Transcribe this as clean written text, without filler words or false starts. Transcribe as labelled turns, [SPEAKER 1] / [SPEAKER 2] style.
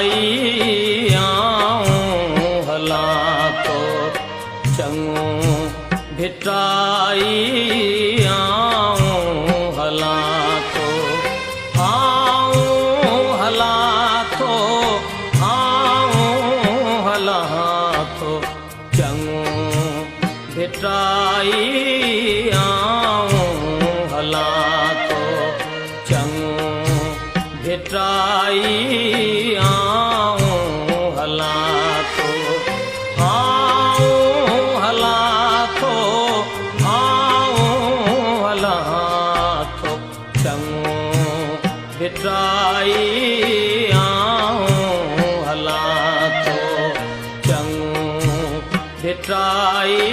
[SPEAKER 1] भिटाई आऊं हलां थो चङो भिटाई आऊं हलां थो आऊं हलां थो आऊं हलां थो चङो भिटाई आऊं हलां थो चङो भिटाई आऊं हलां थो आऊं हलां थो आऊं हलां थो चङो भिटाई आऊं हलां थो चङो भिटाई